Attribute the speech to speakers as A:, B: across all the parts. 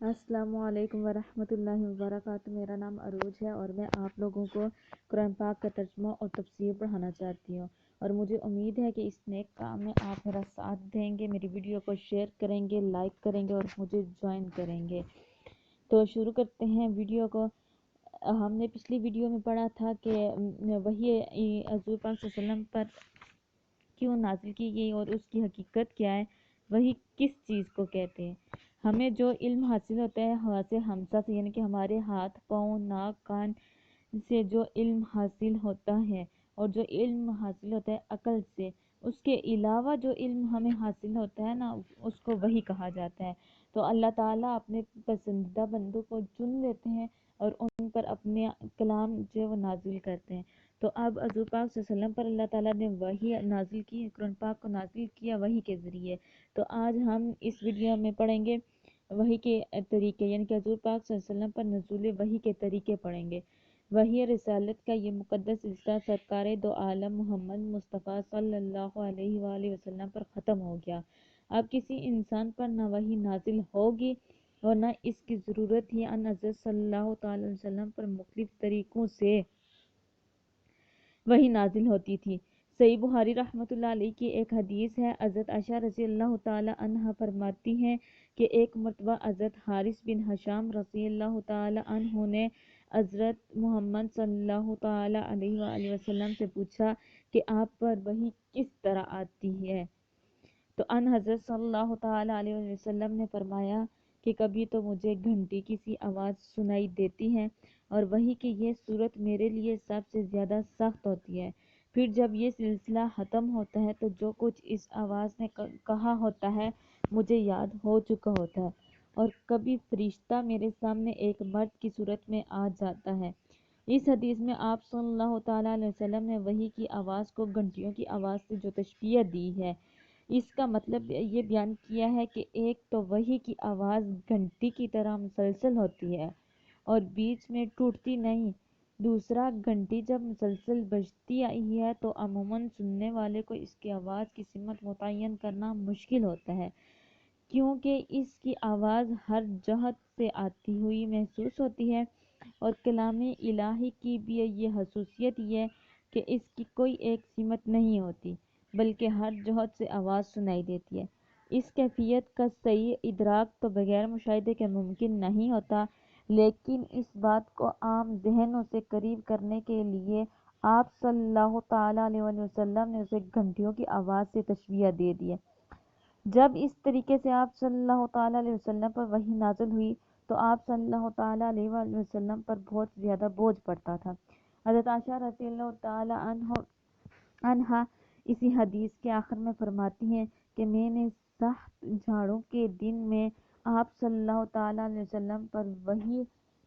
A: السلام علیکم ورحمۃ اللہ وبرکاتہ۔ میرا نام عروج ہے اور میں آپ لوگوں کو قرآن پاک کا ترجمہ اور تفسیر پڑھانا چاہتی ہوں، اور مجھے امید ہے کہ اس نیک کام میں آپ میرا ساتھ دیں گے، میری ویڈیو کو شیئر کریں گے، لائک کریں گے اور مجھے جوائن کریں گے۔ تو شروع کرتے ہیں ویڈیو کو۔ ہم نے پچھلی ویڈیو میں پڑھا تھا کہ وحی حضور پاک صلی اللہ علیہ وسلم پر کیوں نازل کی گئی اور اس کی حقیقت کیا ہے، وہی کس چیز کو کہتے ہیں۔ ہمیں جو علم حاصل ہوتا ہے حواس خمسہ سے، یعنی کہ ہمارے ہاتھ، پاؤں، ناک، کان سے جو علم حاصل ہوتا ہے، اور جو علم حاصل ہوتا ہے عقل سے، اس کے علاوہ جو علم ہمیں حاصل ہوتا ہے نا، اس کو وحی کہا جاتا ہے۔ تو اللہ تعالیٰ اپنے پسندیدہ بندوں کو چن لیتے ہیں اور ان پر اپنے کلام جو ہے وہ نازل کرتے ہیں۔ تو اب حضور پاک صلی اللہ علیہ وسلم پر اللہ تعالیٰ نے وحی نازل کی، قرآن پاک کو نازل کیا وحی کے ذریعے۔ تو آج ہم اس ویڈیو میں پڑھیں گے وحی کے طریقے، یعنی کہ حضور پاک صلی اللہ علیہ وسلم پر نزول وحی کے طریقے پڑھیں گے۔ وحی رسالت کا یہ مقدس سلسلہ سرکار دو عالم محمد مصطفیٰ صلی اللہ علیہ وآلہ وسلم پر ختم ہو گیا۔ اب کسی انسان پر نہ وحی نازل ہوگی اور نہ اس کی ضرورت ہی۔ ان حضرت صلی اللہ تعالی علیہ وسلم پر مختلف طریقوں سے وحی نازل ہوتی تھی۔ صحیح بخاری رحمۃ اللہ علیہ کی ایک حدیث ہے، حضرت عائشہ رضی اللہ تعالی عنہ فرماتی ہیں کہ ایک مرتبہ حضرت حارث بن ہشام رضی اللہ تعالی عنہ نے حضرت محمد صلی اللہ تعالی علیہ وآلہ وسلم سے پوچھا کہ آپ پر وحی کس طرح آتی ہے؟ تو ان حضرت صلی اللہ تعالی علیہ وآلہ وسلم نے فرمایا کہ کبھی تو مجھے گھنٹی کی سی آواز سنائی دیتی ہے، اور وحی کی یہ صورت میرے لیے سب سے زیادہ سخت ہوتی ہے۔ پھر جب یہ سلسلہ ختم ہوتا ہے تو جو کچھ اس آواز نے کہا ہوتا ہے مجھے یاد ہو چکا ہوتا ہے، اور کبھی فرشتہ میرے سامنے ایک مرد کی صورت میں آ جاتا ہے۔ اس حدیث میں آپ صلی اللہ تعالیٰ علیہ وسلم نے وحی کی آواز کو گھنٹیوں کی آواز سے جو تشبیہ دی ہے، اس کا مطلب یہ بیان کیا ہے کہ ایک تو وحی کی آواز گھنٹی کی طرح مسلسل ہوتی ہے اور بیچ میں ٹوٹتی نہیں۔ دوسرا، گھنٹی جب مسلسل بجتی آئی ہے تو عموماً سننے والے کو اس کی آواز کی سمت متعین کرنا مشکل ہوتا ہے، کیونکہ اس کی آواز ہر جہت سے آتی ہوئی محسوس ہوتی ہے، اور کلام الہی کی بھی یہ خصوصیت ہے کہ اس کی کوئی ایک سمت نہیں ہوتی، بلکہ ہر جہت سے آواز سنائی دیتی ہے۔ اس کیفیت کا صحیح ادراک تو بغیر مشاہدے کے ممکن نہیں ہوتا، لیکن اس بات کو عام ذہنوں سے قریب کرنے کے لیے آپ صلی اللہ تعالیٰ علیہ وآلہ وسلم نے اسے گھنٹیوں کی آواز سے تشبیہ دے دی ہے۔ جب اس طریقے سے آپ صلی اللہ تعالیٰ علیہ وسلم پر وحی نازل ہوئی تو آپ صلی اللہ تعالیٰ علیہ وآلہ وسلم پر بہت زیادہ بوجھ پڑتا تھا۔ حضرت عائشہ رضی اللہ تعالیٰ عنہا اسی حدیث کے آخر میں فرماتی ہیں کہ میں نے سخت جھاڑوں کے دن میں آپ صلی اللہ تعالیٰ علیہ وسلم پر وحی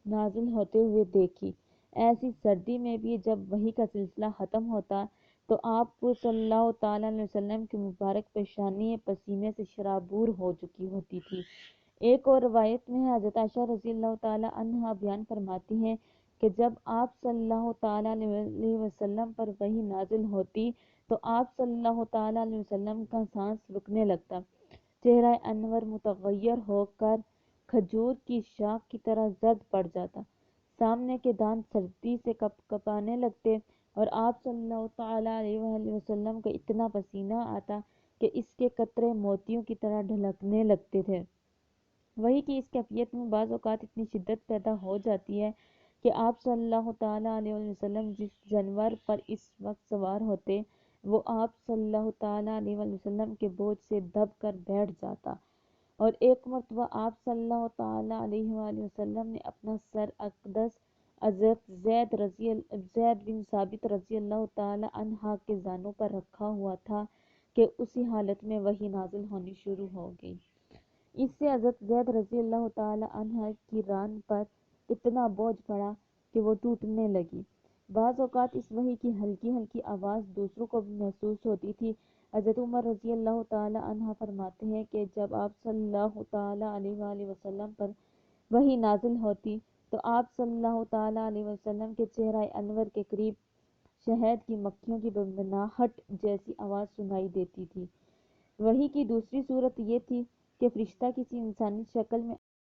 A: نازل ہوتے ہوئے دیکھی۔ ایسی سردی میں بھی جب وحی کا سلسلہ ختم ہوتا تو آپ صلی اللہ تعالیٰ علیہ وسلم کی مبارک پیشانی پسینے سے شرابور ہو چکی ہوتی تھی۔ ایک اور روایت میں حضرت عائشہ رضی اللہ تعالیٰ عنہا بیان فرماتی ہیں کہ جب آپ صلی اللہ تعالیٰ علیہ وسلم پر وحی نازل ہوتی تو آپ صلی اللہ تعالیٰ علیہ وسلم کا سانس رکنے لگتا، چہرہ انور متغیر ہو کر کھجور کی شاخ کی طرح زرد پڑ جاتا، سامنے کے دانت سردی سے کپانے لگتے، اور آپ صلی اللہ تعالیٰ علیہ وآلہ وسلم کو اتنا پسینہ آتا کہ اس کے قطرے موتیوں کی طرح ڈھلکنے لگتے تھے۔ وحی کی اس کیفیت میں بعض اوقات اتنی شدت پیدا ہو جاتی ہے کہ آپ صلی اللہ تعالیٰ علیہ وسلم جس جانور پر اس وقت سوار ہوتے وہ آپ صلی اللہ تعالیٰ علیہ وسلم کے بوجھ سے دب کر بیٹھ جاتا، اور ایک مرتبہ آپ صلی اللہ تعالیٰ علیہ وآلہ وسلم نے اپنا سر اقدس حضرت زید بن ثابت رضی اللہ تعالیٰ عنہ کے زانوں پر رکھا ہوا تھا کہ اسی حالت میں وحی نازل ہونی شروع ہو گئی۔ اس سے حضرت زید رضی اللہ تعالیٰ عنہ کی ران پر اتنا بوجھ پڑا کہ وہ ٹوٹنے لگی۔ بعض اوقات اس وحی کی ہلکی ہلکی آواز دوسروں کو بھی محسوس ہوتی تھی۔ حضرت عمر رضی اللہ تعالیٰ عنہ فرماتے ہیں کہ جب آپ صلی اللہ تعالیٰ علیہ وآلہ وسلم پر وحی نازل ہوتی تو آپ صلی اللہ تعالیٰ علیہ وسلم کے چہرہ انور کے قریب شہد کی مکھیوں کی بنبناہٹ جیسی آواز سنائی دیتی تھی۔ وحی کی دوسری صورت یہ تھی کہ فرشتہ کسی انسانی شکل میں